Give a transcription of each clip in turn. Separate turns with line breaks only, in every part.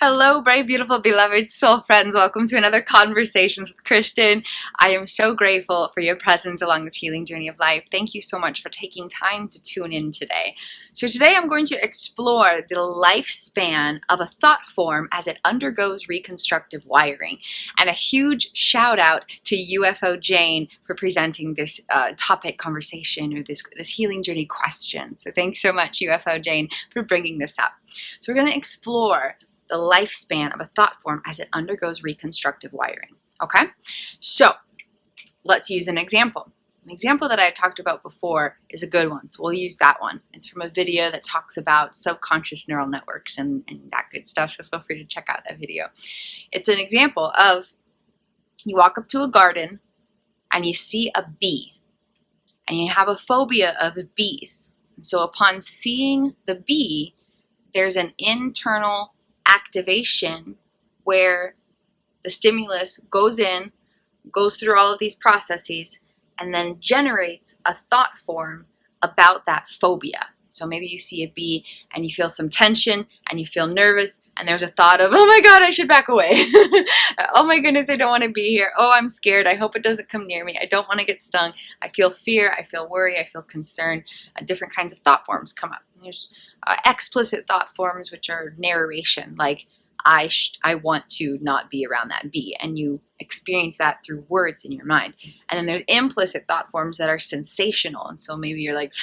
Hello, bright, beautiful, beloved soul friends. Welcome to another Conversations with Kristin. I am so grateful for your presence along this healing journey of life. Thank you so much for taking time to tune in today. So today I'm going to explore the lifespan of a thought form as it undergoes reconstructive wiring. And a huge shout out to UFO Jane for presenting this topic conversation or this healing journey question. So thanks so much, UFO Jane, for bringing this up. So we're going to explore the lifespan of a thought form as it undergoes reconstructive wiring. Okay? So let's use an example. An example that I talked about before is a good one, so we'll use that one. It's from a video that talks about subconscious neural networks and that good stuff, so feel free to check out that video. It's an example of you walk up to a garden and you see a bee and you have a phobia of bees. And so upon seeing the bee, there's an internal activation where the stimulus goes in, goes through all of these processes, and then generates a thought form about that phobia. So maybe you see a bee and you feel some tension and you feel nervous and there's a thought of, oh my God, I should back away. Oh my goodness, I don't want to be here. Oh, I'm scared. I hope it doesn't come near me. I don't want to get stung. I feel fear. I feel worry. I feel concern. Different kinds of thought forms come up. There's explicit thought forms, which are narration, like I want to not be around that bee, and you experience that through words in your mind. And then there's implicit thought forms that are sensational, and so maybe you're like,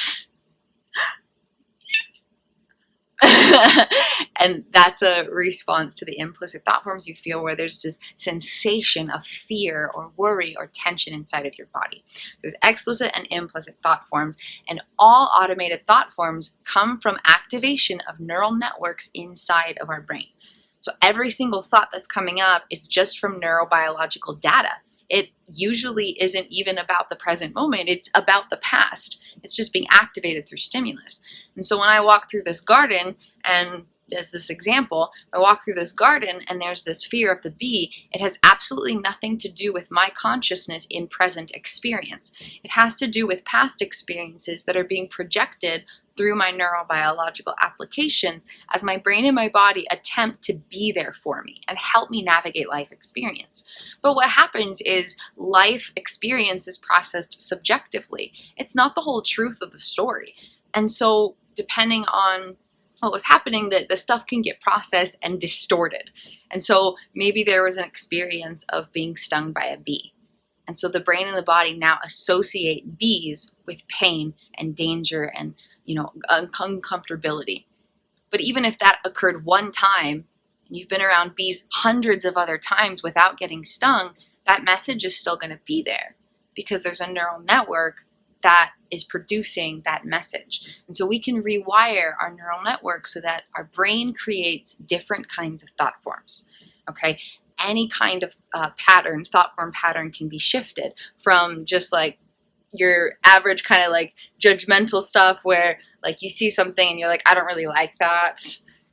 and that's a response to the implicit thought forms you feel, where there's this sensation of fear or worry or tension inside of your body. So there's explicit and implicit thought forms, and all automated thought forms come from activation of neural networks inside of our brain. So every single thought that's coming up is just from neurobiological data. It usually isn't even about the present moment. It's about the past. It's just being activated through stimulus. And so when I walk through this garden, and as this example, I walk through this garden and there's this fear of the bee, it has absolutely nothing to do with my consciousness in present experience. It has to do with past experiences that are being projected through my neurobiological applications as my brain and my body attempt to be there for me and help me navigate life experience. But what happens is life experience is processed subjectively. It's not the whole truth of the story. And so depending on what was happening, the stuff can get processed and distorted. And so maybe there was an experience of being stung by a bee. And so the brain and the body now associate bees with pain and danger and uncomfortability. But even if that occurred one time, and you've been around bees hundreds of other times without getting stung, that message is still going to be there because there's a neural network that is producing that message. And so we can rewire our neural network so that our brain creates different kinds of thought forms. Okay? Any kind of thought form pattern can be shifted from just like your average kind of like judgmental stuff where like you see something and you're like, I don't really like that.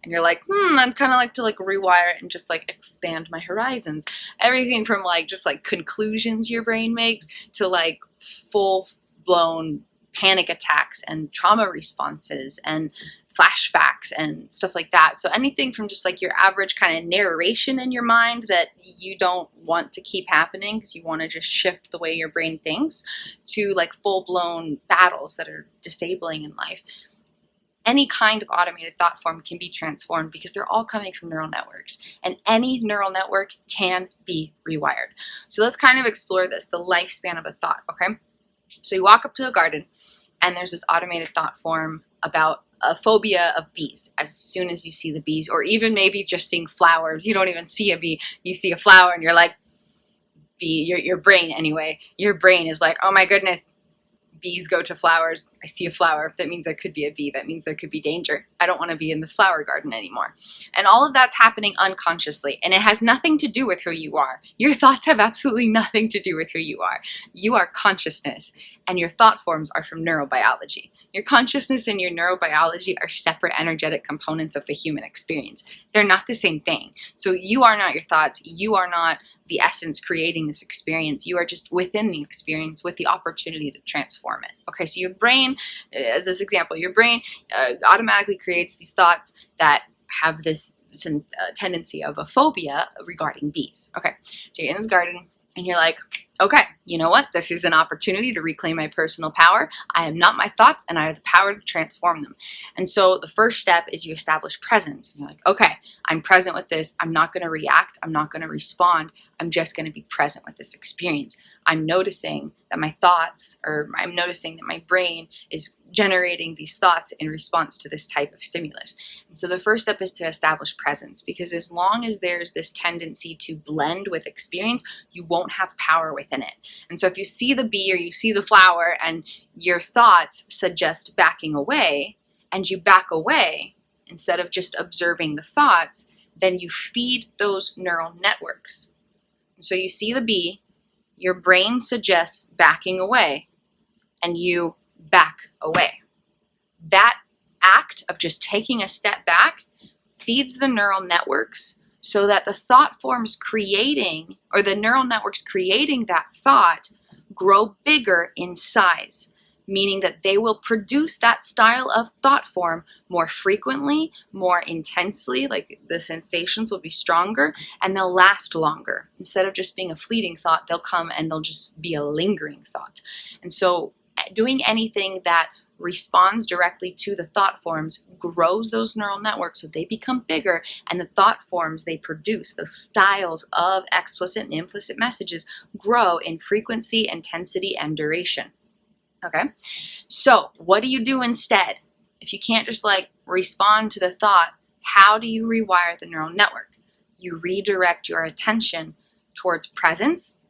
And you're like, I'd kind of like to like rewire it and just like expand my horizons. Everything from like just like conclusions your brain makes to like full-blown panic attacks and trauma responses and flashbacks and stuff like that. So anything from just like your average kind of narration in your mind that you don't want to keep happening because you want to just shift the way your brain thinks, to like full-blown battles that are disabling in life. Any kind of automated thought form can be transformed because they're all coming from neural networks, and any neural network can be rewired. So let's kind of explore this, the lifespan of a thought, okay? So you walk up to a garden and there's this automated thought form about a phobia of bees as soon as you see the bees, or even maybe just seeing flowers. You don't even see a bee, you see a flower and you're like, bee, your brain anyway, your brain is like, oh my goodness, bees go to flowers. I see a flower. That means there could be a bee. That means there could be danger. I don't want to be in this flower garden anymore. And all of that's happening unconsciously, and it has nothing to do with who you are. Your thoughts have absolutely nothing to do with who you are. You are consciousness, and your thought forms are from neurobiology. Your consciousness and your neurobiology are separate energetic components of the human experience. They're not the same thing. So you are not your thoughts. You are not the essence creating this experience. You are just within the experience with the opportunity to transform it. Okay, so your brain, as this example, your brain automatically creates these thoughts that have this tendency of a phobia regarding bees. Okay, so you're in this garden and you're like, okay, you know what? This is an opportunity to reclaim my personal power. I am not my thoughts, and I have the power to transform them. And so the first step is you establish presence. And you're like, okay, I'm present with this. I'm not going to react. I'm not going to respond. I'm just going to be present with this experience. I'm noticing that my thoughts, or I'm noticing that my brain is generating these thoughts in response to this type of stimulus. And so the first step is to establish presence, because as long as there's this tendency to blend with experience, you won't have power within it. And so if you see the bee or you see the flower and your thoughts suggest backing away, and you back away instead of just observing the thoughts, then you feed those neural networks. And so you see the bee, your brain suggests backing away, and you back away. That act of just taking a step back feeds the neural networks so that the thought forms creating, or the neural networks creating that thought, grow bigger in size, meaning that they will produce that style of thought form more frequently, more intensely, like the sensations will be stronger, and they'll last longer. Instead of just being a fleeting thought, they'll come and they'll just be a lingering thought. And so doing anything that responds directly to the thought forms grows those neural networks so they become bigger, and the thought forms they produce, the styles of explicit and implicit messages, grow in frequency, intensity, and duration. Okay, so what do you do instead? If you can't just like respond to the thought, how do you rewire the neural network? You redirect your attention towards presence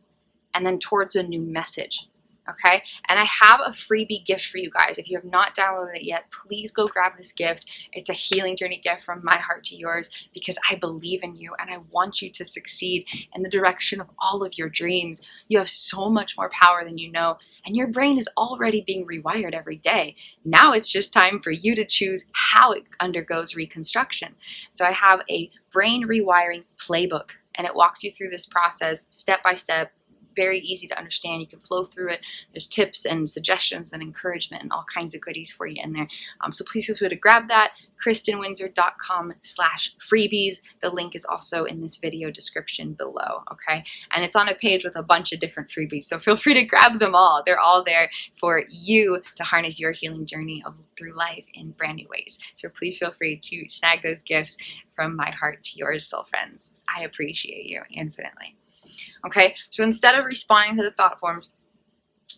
and then towards a new message. Okay, and I have a freebie gift for you guys. If you have not downloaded it yet, please go grab this gift. It's a healing journey gift from my heart to yours, because I believe in you and I want you to succeed in the direction of all of your dreams. You have so much more power than you know, and your brain is already being rewired every day. Now it's just time for you to choose how it undergoes reconstruction. So I have a brain rewiring playbook, and it walks you through this process step by step. Very easy to understand. You can flow through it. There's tips and suggestions and encouragement and all kinds of goodies for you in there. So please feel free to grab that. KristinWindsor.com/freebies. The link is also in this video description below, okay? And it's on a page with a bunch of different freebies, so feel free to grab them all. They're all there for you to harness your healing journey through life in brand new ways. So please feel free to snag those gifts from my heart to yours, soul friends. I appreciate you infinitely. Okay, so instead of responding to the thought forms,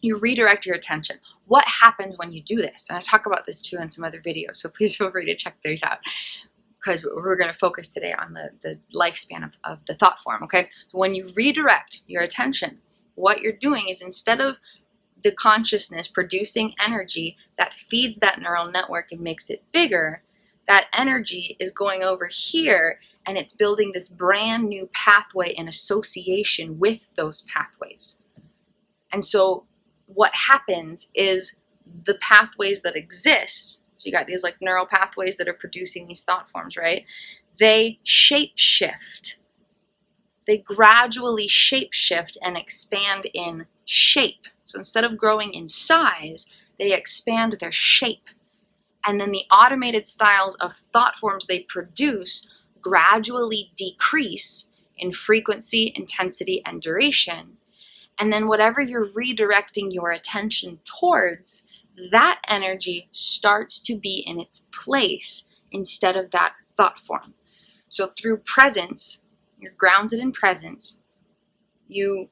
you redirect your attention. What happens when you do this? And I talk about this too in some other videos, so please feel free to check those out, because we're going to focus today on the lifespan of the thought form, okay? So when you redirect your attention, what you're doing is, instead of the consciousness producing energy that feeds that neural network and makes it bigger, that energy is going over here and it's building this brand new pathway in association with those pathways. And so what happens is the pathways that exist, so you got these like neural pathways that are producing these thought forms, right? They shape shift. They gradually shape shift and expand in shape. So instead of growing in size, they expand their shape. And then the automated styles of thought forms they produce gradually decrease in frequency, intensity, and duration. And then whatever you're redirecting your attention towards, that energy starts to be in its place instead of that thought form. So through presence, you're grounded in presence, you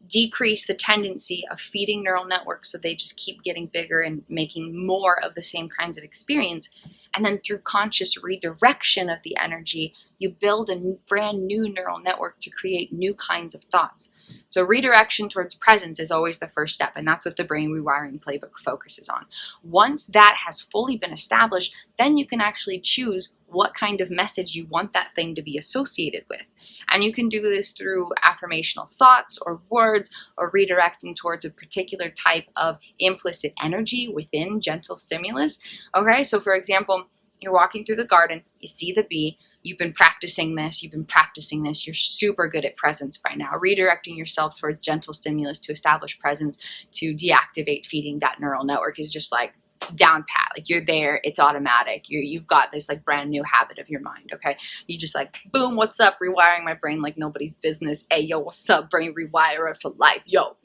decrease the tendency of feeding neural networks so they just keep getting bigger and making more of the same kinds of experience. And then through conscious redirection of the energy, you build a brand new neural network to create new kinds of thoughts. So redirection towards presence is always the first step, and that's what the brain rewiring playbook focuses on. Once that has fully been established, then you can actually choose what kind of message you want that thing to be associated with. And you can do this through affirmational thoughts or words, or redirecting towards a particular type of implicit energy within gentle stimulus. Okay, so for example, you're walking through the garden, you see the bee, you've been practicing this, you're super good at presence by now. Redirecting yourself towards gentle stimulus to establish presence, to deactivate feeding that neural network is just like down pat, like you're there, it's automatic. You've got this like brand new habit of your mind, okay? You just like, boom, what's up? Rewiring my brain like nobody's business. Hey, yo, what's up? Brain rewirer for life. Yo,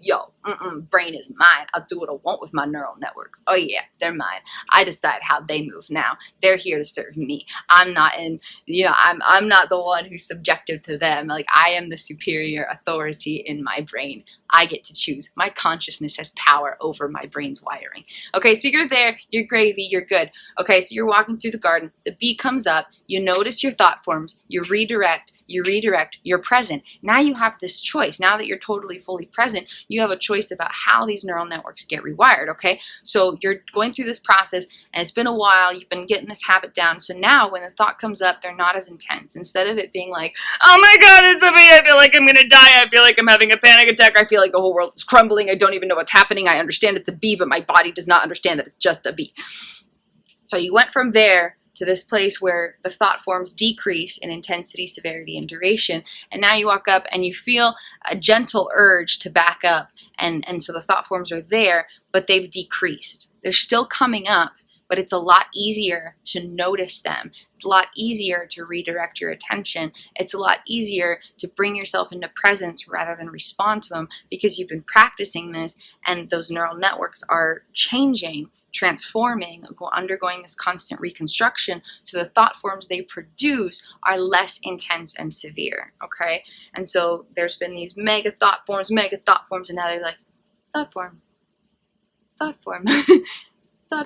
brain is mine. I'll do what I want with my neural networks. Oh yeah, they're mine. I decide how they move now. They're here to serve me. I'm not I'm not the one who's subjective to them. Like I am the superior authority in my brain. I get to choose. My consciousness has power over my brain's wiring. Okay, so you're there, you're gravy, you're good. Okay, so you're walking through the garden, the bee comes up, you notice your thought forms, you redirect, you're present. Now you have this choice. Now that you're totally fully present, you have a choice about how these neural networks get rewired, okay? So you're going through this process, and it's been a while, you've been getting this habit down, so now when the thought comes up, they're not as intense. Instead of it being like, oh my God, it's a bee, I feel like I'm gonna die, I feel like I'm having a panic attack, I feel like the whole world is crumbling, I don't even know what's happening, I understand it's a bee, but my body does not understand that it's just a bee. So you went from there to this place where the thought forms decrease in intensity, severity, and duration. And now you walk up and you feel a gentle urge to back up. And so the thought forms are there, but they've decreased. They're still coming up, but it's a lot easier to notice them. It's a lot easier to redirect your attention. It's a lot easier to bring yourself into presence rather than respond to them because you've been practicing this and those neural networks are changing, transforming, undergoing this constant reconstruction, so the thought forms they produce are less intense and severe, okay? And so there's been these mega thought forms, and now they're like, thought form, thought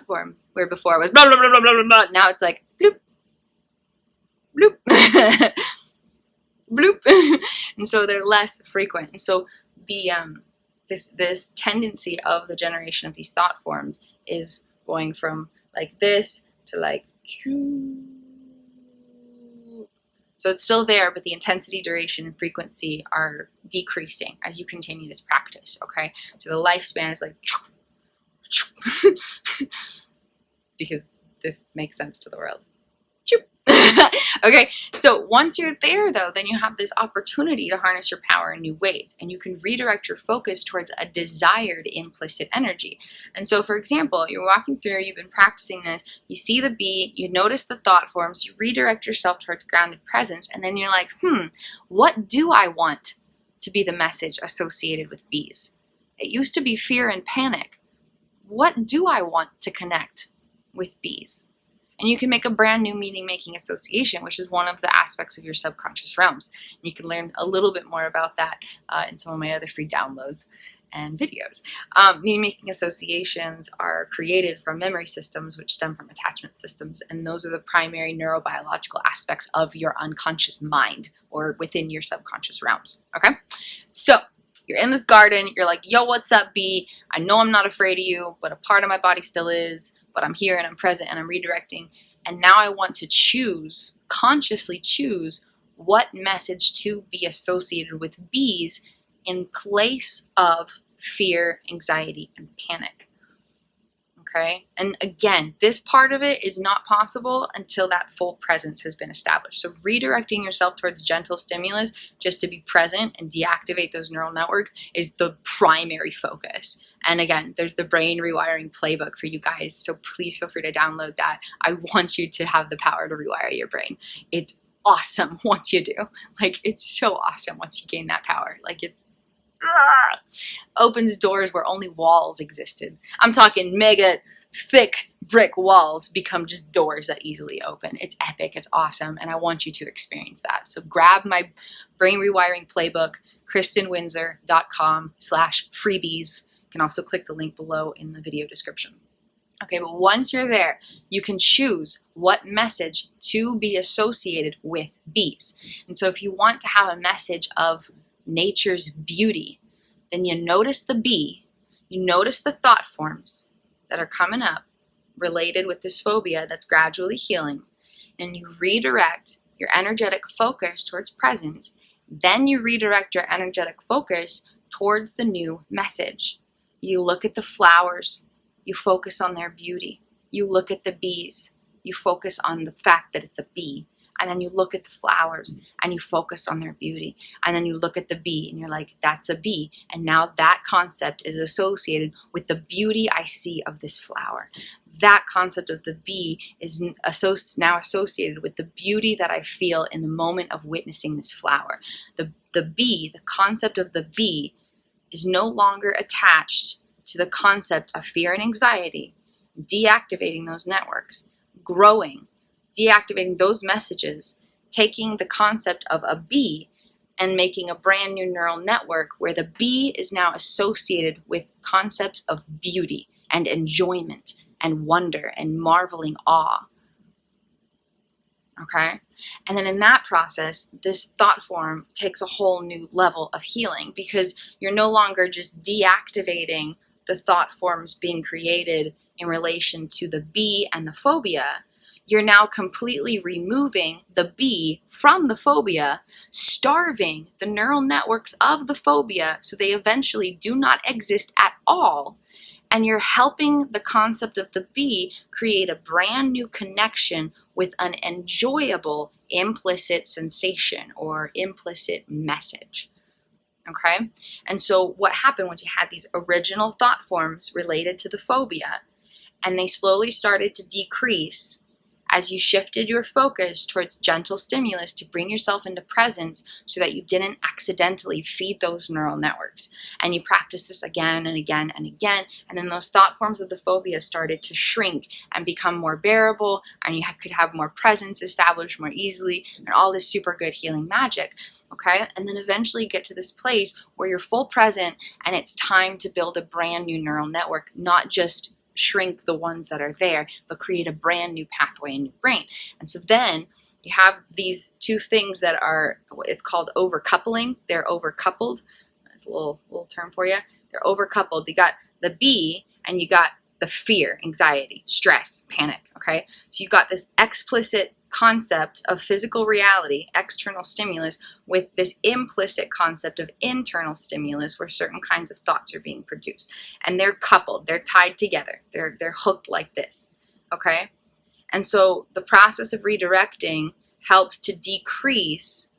form, where before it was blah, blah, blah, blah, blah, blah. Now it's like, bloop, bloop, bloop. And so they're less frequent. And so the this tendency of the generation of these thought forms is going from like this to like, so it's still there, but the intensity, duration, and frequency are decreasing as you continue this practice, okay? So the lifespan is like, because this makes sense to the world. Okay, so once you're there though, then you have this opportunity to harness your power in new ways, and you can redirect your focus towards a desired implicit energy. And so for example, you're walking through, you've been practicing this, you see the bee, you notice the thought forms, you redirect yourself towards grounded presence, and then you're like, what do I want to be the message associated with bees? It used to be fear and panic. What do I want to connect with bees? And you can make a brand new meaning-making association, which is one of the aspects of your subconscious realms. And you can learn a little bit more about that in some of my other free downloads and videos. Meaning-making associations are created from memory systems, which stem from attachment systems, and those are the primary neurobiological aspects of your unconscious mind, or within your subconscious realms, okay? So you're in this garden, you're like, yo, what's up, bee? I know I'm not afraid of you, but a part of my body still is. But I'm here and I'm present and I'm redirecting. And now I want to choose, consciously choose, what message to be associated with bees in place of fear, anxiety, and panic. Okay? And again, this part of it is not possible until that full presence has been established. So redirecting yourself towards gentle stimulus just to be present and deactivate those neural networks is the primary focus. And again, there's the brain rewiring playbook for you guys. So please feel free to download that. I want you to have the power to rewire your brain. It's awesome once you do. Like, it's so awesome once you gain that power. Like, it's opens doors where only walls existed. I'm talking mega thick brick walls become just doors that easily open. It's epic. It's awesome. And I want you to experience that. So grab my brain rewiring playbook, kristinwindsor.com/freebies. You can also click the link below in the video description. Okay, but once you're there, you can choose what message to be associated with bees. And so if you want to have a message of nature's beauty, then you notice the bee, you notice the thought forms that are coming up related with this phobia that's gradually healing, and you redirect your energetic focus towards presence. Then you redirect your energetic focus towards the new message. You look at the flowers, you focus on their beauty. You look at the bees, you focus on the fact that it's a bee. and then you look at the flowers and you focus on their beauty, and then you look at the bee and you're like, that's a bee, and now that concept is associated with the beauty I see of this flower. That concept of the bee is now associated with the beauty that I feel in the moment of witnessing this flower. The bee, the concept of the bee, is no longer attached to the concept of fear and anxiety, deactivating those networks, growing, deactivating those messages, taking the concept of a bee and making a brand new neural network where the bee is now associated with concepts of beauty and enjoyment and wonder and marveling awe. Okay? And then in that process, this thought form takes a whole new level of healing, because you're no longer just deactivating the thought forms being created in relation to the bee and the phobia. You're now completely removing the bee from the phobia, starving the neural networks of the phobia so they eventually do not exist at all. And you're helping the concept of the bee create a brand new connection with an enjoyable implicit sensation or implicit message. Okay? And so what happened was you had these original thought forms related to the phobia, and they slowly started to decrease as you shifted your focus towards gentle stimulus to bring yourself into presence so that you didn't accidentally feed those neural networks. And you practice this again and again and again, and then those thought forms of the phobia started to shrink and become more bearable, and you could have more presence established more easily, and all this super good healing magic, okay? And then eventually get to this place where you're full present and it's time to build a brand new neural network, not just shrink the ones that are there, but create a brand new pathway in your brain. And so then you have these two things that are, it's called overcoupling. They're overcoupled. That's a little term for you. They're overcoupled. You got the bee and you got the fear, anxiety, stress, panic, okay? So you've got this explicit concept of physical reality, external stimulus, with this implicit concept of internal stimulus where certain kinds of thoughts are being produced. And they're coupled, they're tied together, they're hooked like this, okay? And so the process of redirecting helps to decrease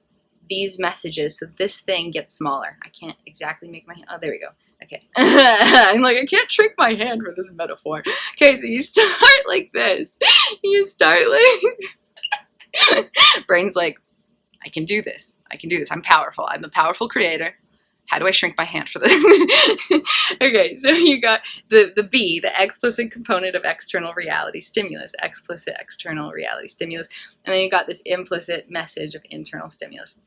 these messages so this thing gets smaller. I can't exactly make my hand, oh, there we go. Okay. I'm like, I can't trick my hand for this metaphor. Okay, so you start like this. You start like... Brain's like, I can do this. I can do this. I'm powerful. I'm the powerful creator. How do I shrink my hand for this? Okay, so you got the B, the explicit component of external reality stimulus, explicit external reality stimulus, and then you got this implicit message of internal stimulus.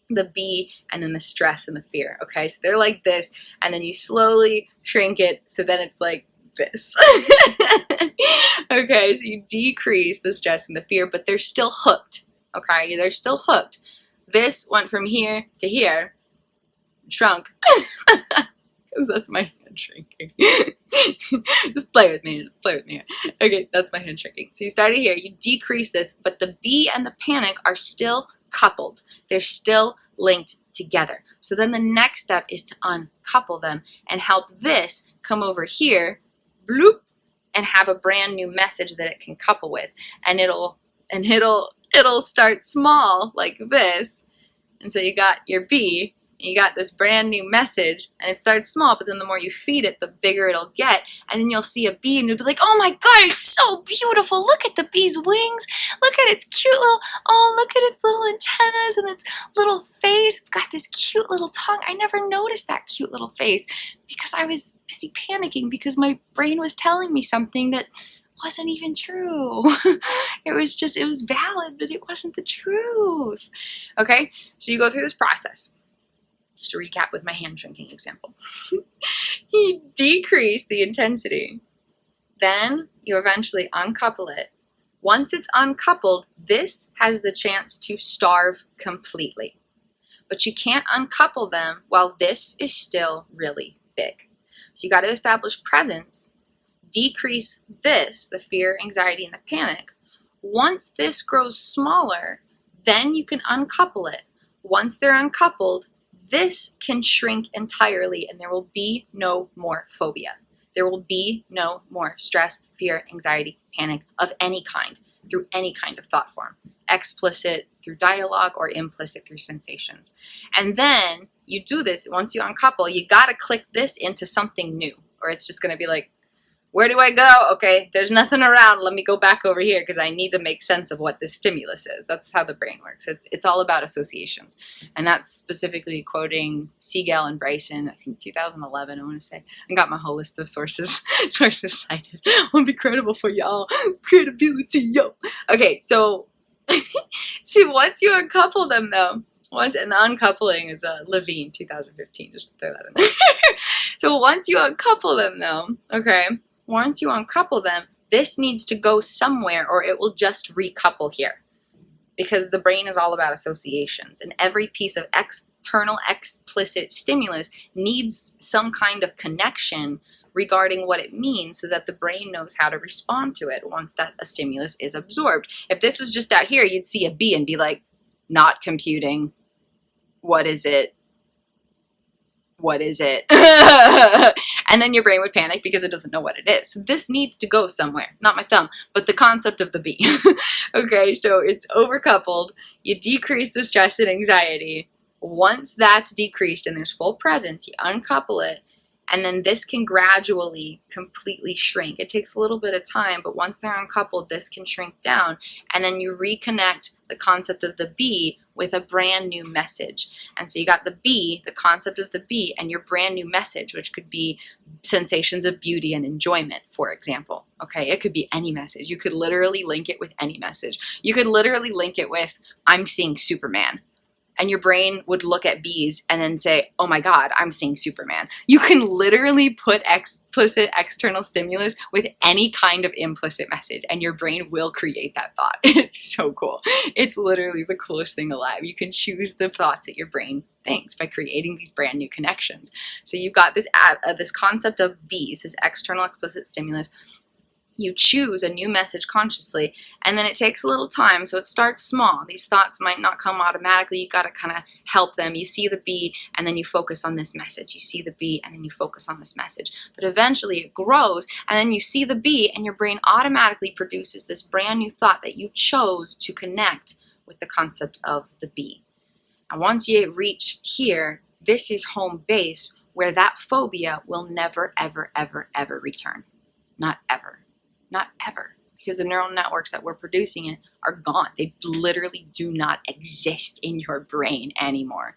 The B, and then the stress and the fear. Okay, so they're like this, and then you slowly shrink it, so then it's like this. Okay, so you decrease the stress and the fear, but they're still hooked. Okay, they're still hooked. This went from here to here, shrunk, because that's my hand shrinking. Just play with me, just play with me. Okay, that's my hand shrinking. So you started here, you decrease this, but the bee and the panic are still coupled. They're still linked together. So then the next step is to uncouple them and help this come over here, bloop, and have a brand new message that it can couple with. And it'll start small like this. And so you got your bee, and you got this brand new message, and it starts small, but then the more you feed it, the bigger it'll get. And then you'll see a bee and you'll be like, oh my God, it's so beautiful. Look at the bee's wings. Look at its cute little, oh, look at its little antennas and its little face. It's got this cute little tongue. I never noticed that cute little face because I was busy panicking because my brain was telling me something that wasn't even true. It was valid, but it wasn't the truth. Okay, so you go through this process. Just to recap with my hand shrinking example. You decrease the intensity. Then you eventually uncouple it. Once it's uncoupled, this has the chance to starve completely. But you can't uncouple them while this is still really big. So you got to establish presence, decrease this, the fear, anxiety, and the panic. Once this grows smaller, then you can uncouple it. Once they're uncoupled, this can shrink entirely and there will be no more phobia. There will be no more stress, fear, anxiety, panic of any kind. through any kind of thought form, explicit through dialogue or implicit through sensations. And then you do this, once you uncouple, you got to click this into something new, or it's just going to be like, where do I go? Okay, there's nothing around. Let me go back over here because I need to make sense of what this stimulus is. That's how the brain works. It's all about associations. And that's specifically quoting Siegel and Bryson, I think 2011, I want to say. I got my whole list of sources cited. I'll be credible for y'all. Credibility, yo. Okay, so see, once you uncouple them, though, and the uncoupling is Levine, 2015, just to throw that in there. So once you uncouple them, though, okay, once you uncouple them, this needs to go somewhere or it will just recouple here. Because the brain is all about associations, and every piece of external explicit stimulus needs some kind of connection regarding what it means so that the brain knows how to respond to it once that a stimulus is absorbed. If this was just out here, you'd see a bee and be like, not computing. What is it? What is it? And then your brain would panic because it doesn't know what it is. So this needs to go somewhere. Not my thumb, but the concept of the bee. Okay, so it's overcoupled. You decrease the stress and anxiety. Once that's decreased and there's full presence, you uncouple it. And then this can gradually completely shrink. It takes a little bit of time, but once they're uncoupled, this can shrink down. And then you reconnect the concept of the bee with a brand new message. And so you got the bee, the concept of the bee, and your brand new message, which could be sensations of beauty and enjoyment, for example. Okay, it could be any message. You could literally link it with any message. You could literally link it with, I'm seeing Superman. And your brain would look at bees and then say, oh my God, I'm seeing Superman. You can literally put explicit external stimulus with any kind of implicit message, and your brain will create that thought. It's so cool. It's literally the coolest thing alive. You can choose the thoughts that your brain thinks by creating these brand new connections. So you've got this concept of bees, this external explicit stimulus. You choose a new message consciously, and then it takes a little time, so it starts small. These thoughts might not come automatically. You got to kind of help them. You see the bee, and then you focus on this message. You see the bee, and then you focus on this message. But eventually it grows, and then you see the bee, and your brain automatically produces this brand new thought that you chose to connect with the concept of the bee. And once you reach here, this is home base where that phobia will never, ever, ever, ever return. Not ever. Not ever, because the neural networks that we're producing it are gone. They literally do not exist in your brain anymore.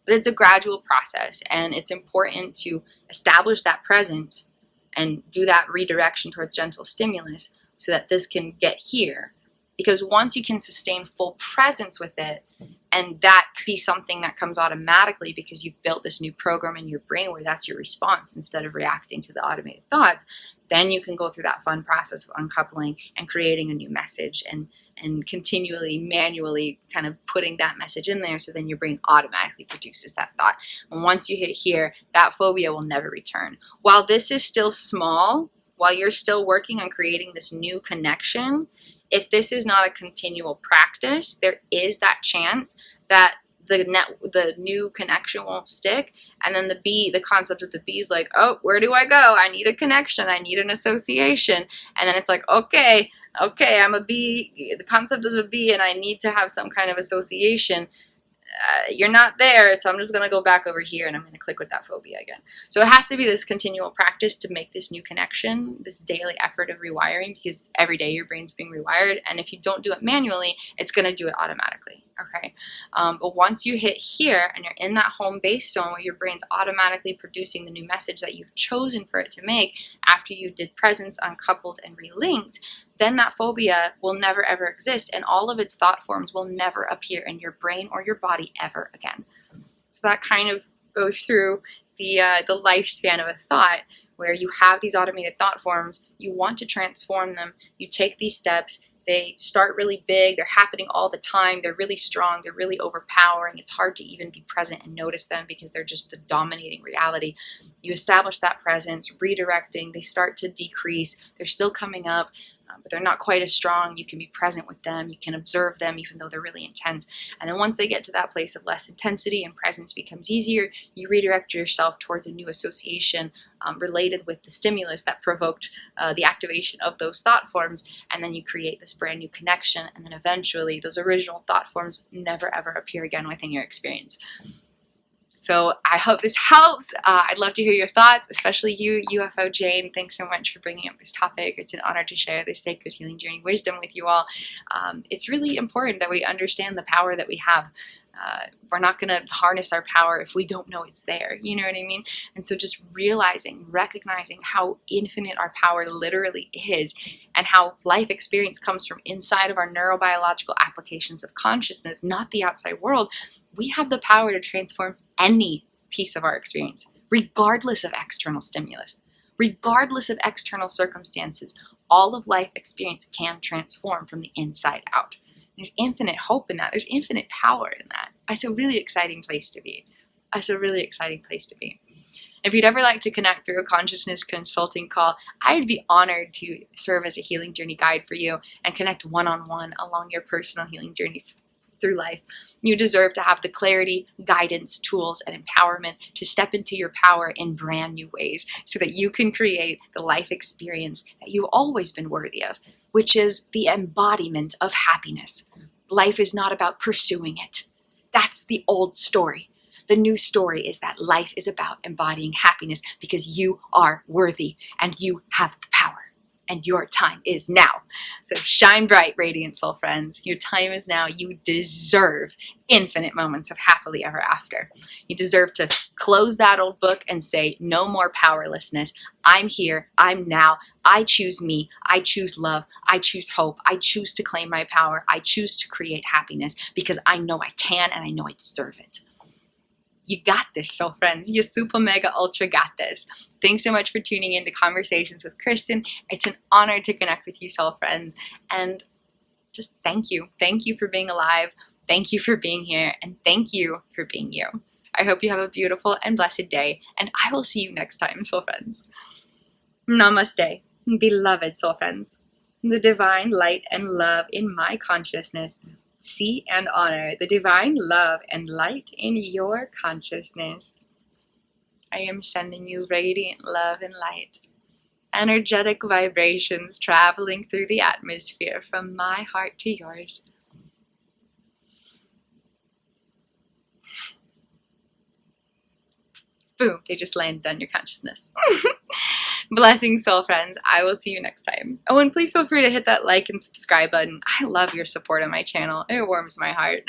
But it's a gradual process, and it's important to establish that presence and do that redirection towards gentle stimulus so that this can get here. Because once you can sustain full presence with it, and that be something that comes automatically because you've built this new program in your brain where that's your response instead of reacting to the automated thoughts, then you can go through that fun process of uncoupling and creating a new message and continually, manually kind of putting that message in there, so then your brain automatically produces that thought. And once you hit here, that phobia will never return. While this is still small, while you're still working on creating this new connection, if this is not a continual practice, there is that chance that the new connection won't stick, and then the concept of the bee is like, oh, where do I go? I need a connection. I need an association. And then it's like, okay, I'm a bee, the concept of the bee, and I need to have some kind of association. You're not there, so I'm just going to go back over here and I'm going to click with that phobia again. So it has to be this continual practice to make this new connection, this daily effort of rewiring, because every day your brain's being rewired, and if you don't do it manually, it's going to do it automatically. Okay, but once you hit here and you're in that home base zone where your brain's automatically producing the new message that you've chosen for it to make after you did presence, uncoupled, and relinked, then that phobia will never ever exist, and all of its thought forms will never appear in your brain or your body ever again. So that kind of goes through the lifespan of a thought, where you have these automated thought forms, you want to transform them, you take these steps. They start really big, they're happening all the time, they're really strong, they're really overpowering, it's hard to even be present and notice them because they're just the dominating reality. You establish that presence, redirecting, they start to decrease, they're still coming up, but they're not quite as strong. You can be present with them. You can observe them even though they're really intense. And then once they get to that place of less intensity and presence becomes easier, you redirect yourself towards a new association related with the stimulus that provoked the activation of those thought forms, and then you create this brand new connection, and then eventually those original thought forms never ever appear again within your experience. So I hope this helps. I'd love to hear your thoughts, especially you, UFO Jane. Thanks so much for bringing up this topic. It's an honor to share this sacred healing journey wisdom with you all. It's really important that we understand the power that we have. We're not going to harness our power if we don't know it's there. You know what I mean? And so just realizing, recognizing how infinite our power literally is, and how life experience comes from inside of our neurobiological applications of consciousness, not the outside world. We have the power to transform any piece of our experience, regardless of external stimulus, regardless of external circumstances. All of life experience can transform from the inside out. There's infinite hope in that. There's infinite power in that. It's a really exciting place to be. It's a really exciting place to be. If you'd ever like to connect through a consciousness consulting call, I'd be honored to serve as a healing journey guide for you and connect one-on-one along your personal healing journey through life. You deserve to have the clarity, guidance, tools, and empowerment to step into your power in brand new ways so that you can create the life experience that you've always been worthy of, which is the embodiment of happiness. Life is not about pursuing it. That's the old story. The new story is that life is about embodying happiness because you are worthy and you have the power. And your time is now. So shine bright, radiant soul friends. Your time is now. You deserve infinite moments of happily ever after. You deserve to close that old book and say, no more powerlessness. I'm here. I'm now. I choose me. I choose love. I choose hope. I choose to claim my power. I choose to create happiness because I know I can and I know I deserve it. You got this, soul friends. You super mega ultra got this. Thanks so much for tuning in to Conversations with Kristin. It's an honor to connect with you, soul friends. And just thank you. Thank you for being alive. Thank you for being here. And thank you for being you. I hope you have a beautiful and blessed day. And I will see you next time, soul friends. Namaste, beloved soul friends. The divine light and love in my consciousness. See and honor the divine love and light in your consciousness. I am sending you radiant love and light, energetic vibrations traveling through the atmosphere from my heart to yours. Boom, they just landed on your consciousness. Blessings, soul friends. I will see you next time. Oh, and please feel free to hit that like and subscribe button. I love your support on my channel. It warms my heart.